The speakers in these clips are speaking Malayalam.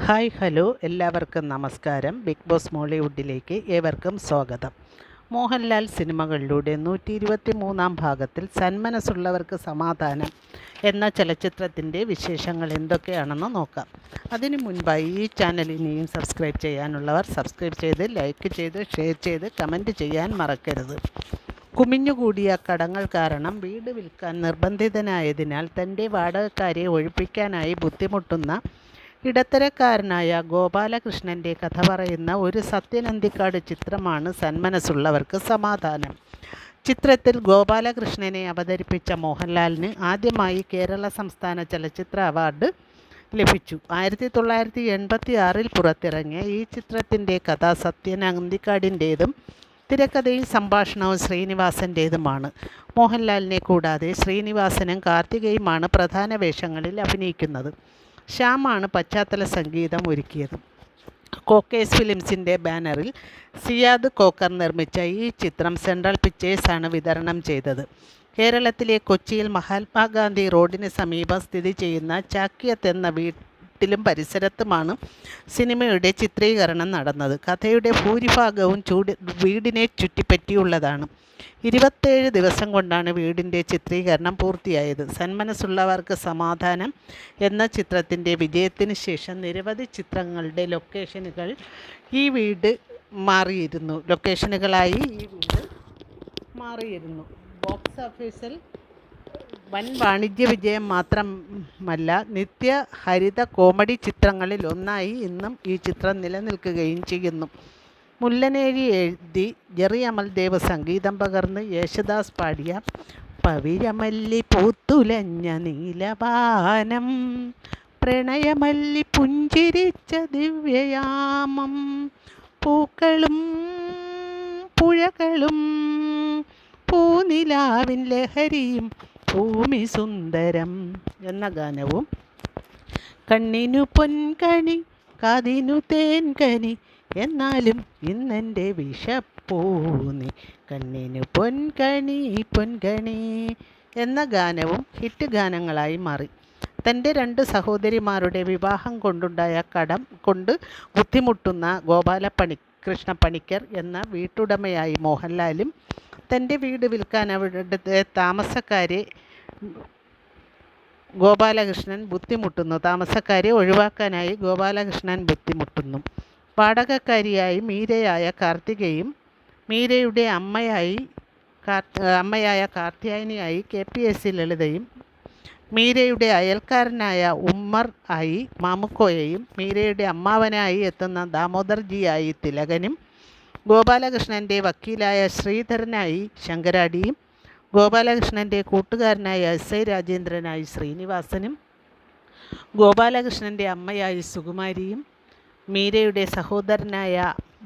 ഹായ് ഹലോ എല്ലാവർക്കും നമസ്കാരം. ബിഗ് ബോസ് മോളിവുഡിലേക്ക് ഏവർക്കും സ്വാഗതം. മോഹൻലാൽ സിനിമകളിലൂടെ 123-ാം ഭാഗത്തിൽ സന്മനസ്സുള്ളവർക്ക് സമാധാനം എന്ന ചലച്ചിത്രത്തിൻ്റെ വിശേഷങ്ങൾ എന്തൊക്കെയാണെന്ന് നോക്കാം. അതിനു മുൻപായി ഈ ചാനൽ ഇനിയും സബ്സ്ക്രൈബ് ചെയ്യാനുള്ളവർ സബ്സ്ക്രൈബ് ചെയ്ത് ലൈക്ക് ചെയ്ത് ഷെയർ ചെയ്ത് കമൻറ്റ് ചെയ്യാൻ മറക്കരുത്. കുമിഞ്ഞുകൂടിയ കടങ്ങൾ കാരണം വീട് വിൽക്കാൻ നിർബന്ധിതനായതിനാൽ തൻ്റെ വാടകക്കാരെ ഒഴിപ്പിക്കാനായി ബുദ്ധിമുട്ടുന്ന ഇടത്തരക്കാരനായ ഗോപാലകൃഷ്ണൻ്റെ കഥ പറയുന്ന ഒരു സത്യനന്തിക്കാട് ചിത്രമാണ് സന്മനസ്സുള്ളവർക്ക് സമാധാനം. ചിത്രത്തിൽ ഗോപാലകൃഷ്ണനെ അവതരിപ്പിച്ച മോഹൻലാലിന് ആദ്യമായി കേരള സംസ്ഥാന ചലച്ചിത്ര അവാർഡ് ലഭിച്ചു. 1986-ൽ പുറത്തിറങ്ങിയ ഈ ചിത്രത്തിൻ്റെ കഥ സത്യനന്തിക്കാടിൻ്റേതും തിരക്കഥയും സംഭാഷണവും ശ്രീനിവാസൻ്റേതുമാണ്. മോഹൻലാലിനെ കൂടാതെ ശ്രീനിവാസനും കാർത്തികയുമാണ് പ്രധാന വേഷങ്ങളിൽ അഭിനയിക്കുന്നത്. ശ്യാമാണ് പശ്ചാത്തല സംഗീതം ഒരുക്കിയത്. കോക്കേസ് ഫിലിംസിൻ്റെ ബാനറിൽ സിയാദ് കോക്കർ നിർമ്മിച്ച ഈ ചിത്രം സെൻട്രൽ പിക്ചേഴ്സാണ് വിതരണം ചെയ്തത്. കേരളത്തിലെ കൊച്ചിയിൽ മഹാത്മാഗാന്ധി റോഡിന് സമീപം സ്ഥിതി ചെയ്യുന്ന ചാക്യത്ത് എന്ന വീട്ടിലും പരിസരത്തുമാണ് സിനിമയുടെ ചിത്രീകരണം നടന്നത്. കഥയുടെ ഭൂരിഭാഗവും വീടിനെ ചുറ്റിപ്പറ്റിയുള്ളതാണ്. 27 ദിവസം കൊണ്ടാണ് വീടിൻ്റെ ചിത്രീകരണം പൂർത്തിയായത്. സന്മനസ്സുള്ളവർക്ക് സമാധാനം എന്ന ചിത്രത്തിൻ്റെ വിജയത്തിന് ശേഷം നിരവധി ചിത്രങ്ങളുടെ ലൊക്കേഷനുകളായി ഈ വീട് മാറിയിരുന്നു. ബോക്സ് ഓഫീസിൽ വൻ വാണിജ്യ വിജയം മാത്രമല്ല, നിത്യ ഹരിത കോമഡി ചിത്രങ്ങളിൽ ഒന്നായി ഇന്നും ഈ ചിത്രം നിലനിൽക്കുകയും ചെയ്യുന്നു. മുല്ലനേഴി എഴുതി ജെറി അമൽദേവ് സംഗീതം പകർന്ന് യേശുദാസ് പാടിയ പവിഴമല്ലി പൂത്തുലഞ്ഞ നീലവാനം, പ്രണയമല്ലി പുഞ്ചിരിച്ച ദിവ്യയാമം, പൂക്കളും പുഴകളും പൂനിലാവിൻ ലഹരിയും ഭൂമി സുന്ദരം എന്ന ഗാനവും, കണ്ണിനു പൊൻകണി കാതിനു തേൻകനി എന്നാലും ഇന്നെൻ്റെ വിഷപ്പൂന്നി, കണ്ണിനു പൊൻകണി പൊൻകണി എന്ന ഗാനവും ഹിറ്റ് ഗാനങ്ങളായി മാറി. തൻ്റെ 2 സഹോദരിമാരുടെ വിവാഹം കൊണ്ടുണ്ടായ കടം കൊണ്ട് ബുദ്ധിമുട്ടുന്ന ഗോപാലകൃഷ്ണ പണിക്കർ എന്ന വീട്ടുടമയായി മോഹൻലാലും തൻ്റെ വീട് വിൽക്കാൻ അവിടുത്തെ താമസക്കാരെ ഒഴിവാക്കാനായി ഗോപാലകൃഷ്ണൻ ബുദ്ധിമുട്ടുന്നു. വാടകക്കാരിയായി മീരയായ കാർത്തികയും മീരയുടെ അമ്മയായ കാർത്യായനിയായി KPSC ലളിതയും മീരയുടെ അയൽക്കാരനായ ഉമ്മർ ആയി മാമുക്കോയയും മീരയുടെ അമ്മാവനായി എത്തുന്ന ദാമോദർജിയായി തിലകനും ഗോപാലകൃഷ്ണൻ്റെ വക്കീലായ ശ്രീധരനായി ശങ്കരാടിയും ഗോപാലകൃഷ്ണൻ്റെ കൂട്ടുകാരനായ SI രാജേന്ദ്രനായി ശ്രീനിവാസനും ഗോപാലകൃഷ്ണൻ്റെ അമ്മയായി സുകുമാരിയും മീരയുടെ സഹോദരനായ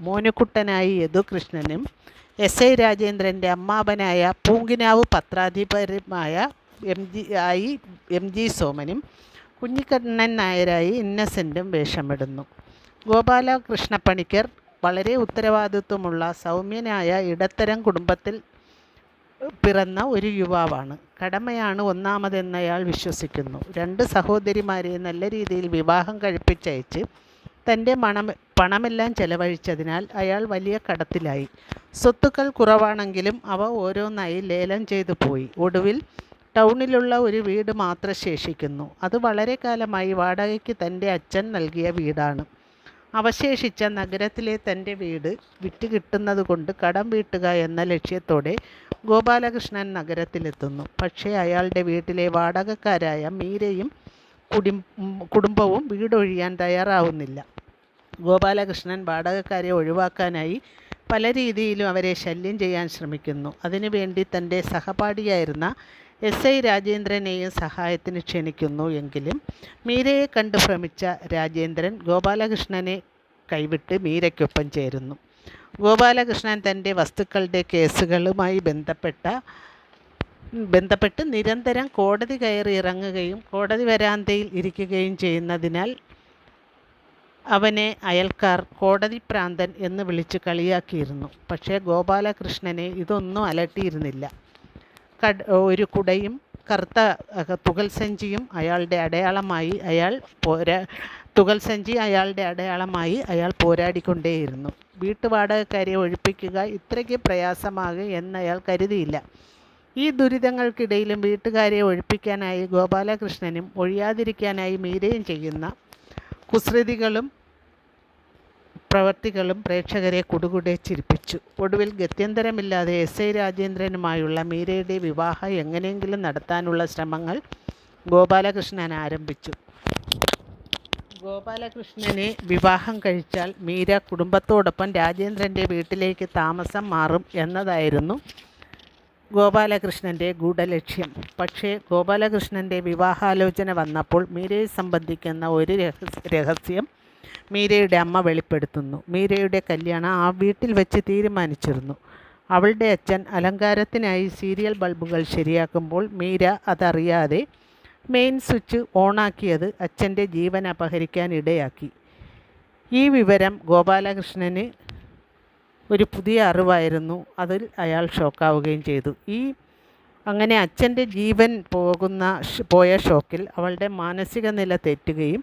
മോനുക്കുട്ടനായി യദുകൃഷ്ണനും SI രാജേന്ദ്രൻ്റെ അമ്മാവനായ പൂങ്കിനാവ് പത്രാധിപരുമായ MG സോമനും കുഞ്ഞിക്കണ്ണൻ നായരായി ഇന്നസെൻറ്റും വേഷമിടുന്നു. ഗോപാലകൃഷ്ണ പണിക്കർ വളരെ ഉത്തരവാദിത്വമുള്ള സൗമ്യനായ ഇടത്തരം കുടുംബത്തിൽ പിറന്ന ഒരു യുവാവാണ്. കടമയാണ് ഒന്നാമതെന്നയാൾ വിശ്വസിക്കുന്നു. 2 സഹോദരിമാരെ നല്ല രീതിയിൽ വിവാഹം കഴിപ്പിച്ചയച്ച് തൻ്റെ പണമെല്ലാം ചെലവഴിച്ചതിനാൽ അയാൾ വലിയ കടത്തിലായി. സ്വത്തുക്കൾ കുറവാണെങ്കിലും അവ ഓരോന്നായി ലേലം ചെയ്തു പോയി. ഒടുവിൽ ടൗണിലുള്ള ഒരു വീട് മാത്രം ശേഷിക്കുന്നു. അത് വളരെ കാലമായി വാടകയ്ക്ക് തൻ്റെ അച്ഛൻ നൽകിയ വീടാണ്. അവശേഷിച്ച നഗരത്തിലെ തൻ്റെ വീട് വിറ്റ് കിട്ടുന്നത് കൊണ്ട് കടം വീട്ടുക എന്ന ലക്ഷ്യത്തോടെ ഗോപാലകൃഷ്ണൻ നഗരത്തിലെത്തുന്നു. പക്ഷേ അയാളുടെ വീട്ടിലെ വാടകക്കാരായ മീരയും കുടുംബവും വീടൊഴിയാൻ തയ്യാറാവുന്നില്ല. ഗോപാലകൃഷ്ണൻ വാടകക്കാരെ ഒഴിവാക്കാനായി പല രീതിയിലും അവരെ ശല്യം ചെയ്യാൻ ശ്രമിക്കുന്നു. അതിനുവേണ്ടി തൻ്റെ സഹപാഠിയായിരുന്ന SI രാജേന്ദ്രനെയും സഹായത്തിന് ക്ഷണിക്കുന്നു. എങ്കിലും മീരയെ കണ്ട് ഭ്രമിച്ച രാജേന്ദ്രൻ ഗോപാലകൃഷ്ണനെ കൈവിട്ട് മീരയ്ക്കൊപ്പം ചേരുന്നു. ഗോപാലകൃഷ്ണൻ തൻ്റെ വസ്തുക്കളുടെ കേസുകളുമായി ബന്ധപ്പെട്ട് നിരന്തരം കോടതി കയറി ഇറങ്ങുകയും കോടതി വരാന്തയിൽ ഇരിക്കുകയും ചെയ്യുന്നതിനാൽ അവനെ അയൽക്കാർ കോടതി പ്രാന്തൻ എന്ന് വിളിച്ച് കളിയാക്കിയിരുന്നു. പക്ഷേ ഗോപാലകൃഷ്ണനെ ഇതൊന്നും അലട്ടിയിരുന്നില്ല. ഒരു കുടയും കറുത്ത തുകൽ സഞ്ചിയും അയാളുടെ അടയാളമായി അയാൾ തുകൽ സഞ്ചി അയാളുടെ അടയാളമായി അയാൾ പോരാടിക്കൊണ്ടേയിരുന്നു. വീട്ടുവാടകക്കാരെ ഒഴിപ്പിക്കുക ഇത്രയ്ക്ക് പ്രയാസമാകും എന്നയാൾ കരുതിയില്ല. ഈ ദുരിതങ്ങൾക്കിടയിലും വീട്ടുകാരെ ഒഴിപ്പിക്കാനായി ഗോപാലകൃഷ്ണനും ഒഴിയാതിരിക്കാനായി മീരയും ചെയ്യുന്ന കുസൃതികളും പ്രവൃത്തികളും പ്രേക്ഷകരെ കുടുകുടെ ചിരിപ്പിച്ചു. ഒടുവിൽ ഗത്യന്തരമില്ലാതെ എസ്.ഐ. രാജേന്ദ്രനുമായുള്ള മീരയുടെ വിവാഹം എങ്ങനെയെങ്കിലും നടത്താനുള്ള ശ്രമങ്ങൾ ഗോപാലകൃഷ്ണൻ ആരംഭിച്ചു. ഗോപാലകൃഷ്ണനെ വിവാഹം കഴിച്ചാൽ മീര കുടുംബത്തോടൊപ്പം രാജേന്ദ്രൻ്റെ വീട്ടിലേക്ക് താമസം മാറും എന്നതായിരുന്നു ഗോപാലകൃഷ്ണൻ്റെ ഗൂഢലക്ഷ്യം. പക്ഷേ ഗോപാലകൃഷ്ണൻ്റെ വിവാഹാലോചന വന്നപ്പോൾ മീരയെ സംബന്ധിക്കുന്ന ഒരു രഹസ്യം മീരയുടെ അമ്മ വെളിപ്പെടുത്തുന്നു. മീരയുടെ കല്യാണം ആ വീട്ടിൽ വെച്ച് തീരുമാനിച്ചിരുന്നു. അവളുടെ അച്ഛൻ അലങ്കാരത്തിനായി സീരിയൽ ബൾബുകൾ ശരിയാക്കുമ്പോൾ മീര അതറിയാതെ മെയിൻ സ്വിച്ച് ഓണാക്കിയത് അച്ഛൻ്റെ ജീവൻ അപഹരിക്കാൻ ഇടയാക്കി. ഈ വിവരം ഗോപാലകൃഷ്ണന് ഒരു പുതിയ അറിവായിരുന്നു. അതിൽ അയാൾ ഷോക്കാവുകയും ചെയ്തു. അങ്ങനെ അച്ഛൻ്റെ ജീവൻ പോയ ഷോക്കിൽ അവളുടെ മാനസിക നില തെറ്റുകയും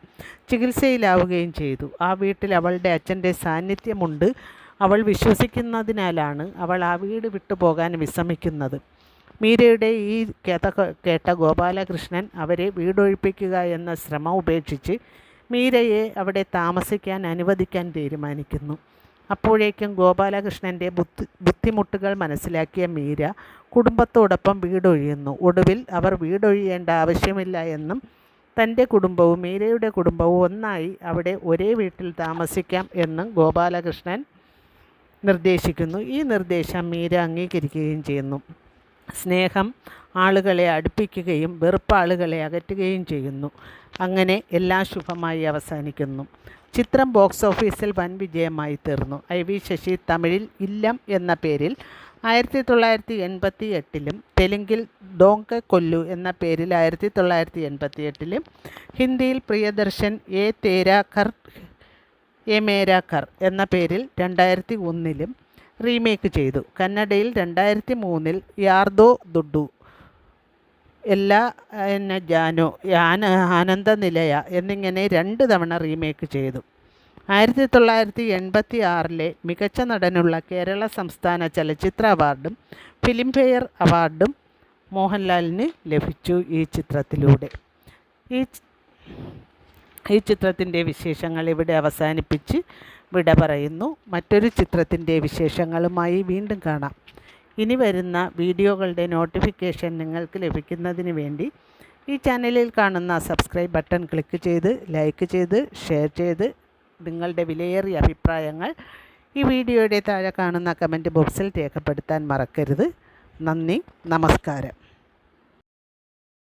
ചികിത്സയിലാവുകയും ചെയ്തു. ആ വീട്ടിൽ അവളുടെ അച്ഛൻ്റെ സാന്നിധ്യമുണ്ട് അവൾ വിശ്വസിക്കുന്നതിനാലാണ് അവൾ ആ വീട് വിട്ടുപോകാൻ വിസമ്മതിക്കുന്നത്. മീരയുടെ ഈ കഥ കേട്ട ഗോപാലകൃഷ്ണൻ അവരെ വീടൊഴിപ്പിക്കുക എന്ന ശ്രമം ഉപേക്ഷിച്ച് മീരയെ അവിടെ താമസിക്കാൻ അനുവദിക്കാൻ തീരുമാനിക്കുന്നു. അപ്പോഴേക്കും ഗോപാലകൃഷ്ണൻ്റെ ബുദ്ധിമുട്ടുകൾ മനസ്സിലാക്കിയ മീര കുടുംബത്തോടൊപ്പം വീടൊഴിയുന്നു. ഒടുവിൽ അവർ വീടൊഴിയേണ്ട ആവശ്യമില്ല എന്നും തൻ്റെ കുടുംബവും മീരയുടെ കുടുംബവും ഒന്നായി അവിടെ ഒരേ വീട്ടിൽ താമസിക്കാം എന്നും ഗോപാലകൃഷ്ണൻ നിർദ്ദേശിക്കുന്നു. ഈ നിർദ്ദേശം മീര അംഗീകരിക്കുകയും ചെയ്യുന്നു. സ്നേഹം ആളുകളെ അടുപ്പിക്കുകയും വെറുപ്പ് ആളുകളെ അകറ്റുകയും ചെയ്യുന്നു. അങ്ങനെ എല്ലാം ശുഭമായി അവസാനിക്കുന്നു. ചിത്രം ബോക്സ് ഓഫീസിൽ വൻ വിജയമായി തീർന്നു. IV ശശി തമിഴിൽ ഇല്ലം എന്ന പേരിൽ 1988 തെലുങ്കിൽ ഡോങ്ക കൊല്ലു എന്ന പേരിൽ 1988 ഹിന്ദിയിൽ പ്രിയദർശൻ എ മേരാ ഘർ എന്ന പേരിൽ 2001 റീമേക്ക് ചെയ്തു. കന്നഡയിൽ 2003 യാർദോ ദുഡു, എല്ലാ ജാനോ, ആനന്ദ നിലയ എന്നിങ്ങനെ 2 തവണ റീമേക്ക് ചെയ്തു. 1986 മികച്ച നടനുള്ള കേരള സംസ്ഥാന ചലച്ചിത്ര അവാർഡും ഫിലിംഫെയർ അവാർഡും മോഹൻലാലിന് ലഭിച്ചു ഈ ചിത്രത്തിലൂടെ. ഈ ചിത്രത്തിൻ്റെ വിശേഷങ്ങൾ ഇവിടെ അവസാനിപ്പിച്ച് വിട പറയുന്നു. മറ്റൊരു ചിത്രത്തിൻ്റെ വിശേഷങ്ങളുമായി വീണ്ടും കാണാം. ഇനി വരുന്ന വീഡിയോകളുടെ നോട്ടിഫിക്കേഷൻ നിങ്ങൾക്ക് ലഭിക്കുന്നതിന് വേണ്ടി ഈ ചാനലിൽ കാണുന്ന സബ്സ്ക്രൈബ് ബട്ടൺ ക്ലിക്ക് ചെയ്ത് ലൈക്ക് ചെയ്ത് ഷെയർ ചെയ്ത് നിങ്ങളുടെ വിലയേറിയ അഭിപ്രായങ്ങൾ ഈ വീഡിയോയുടെ താഴെ കാണുന്ന കമൻറ്റ് ബോക്സിൽ രേഖപ്പെടുത്താൻ മറക്കരുത്. നന്ദി, നമസ്കാരം.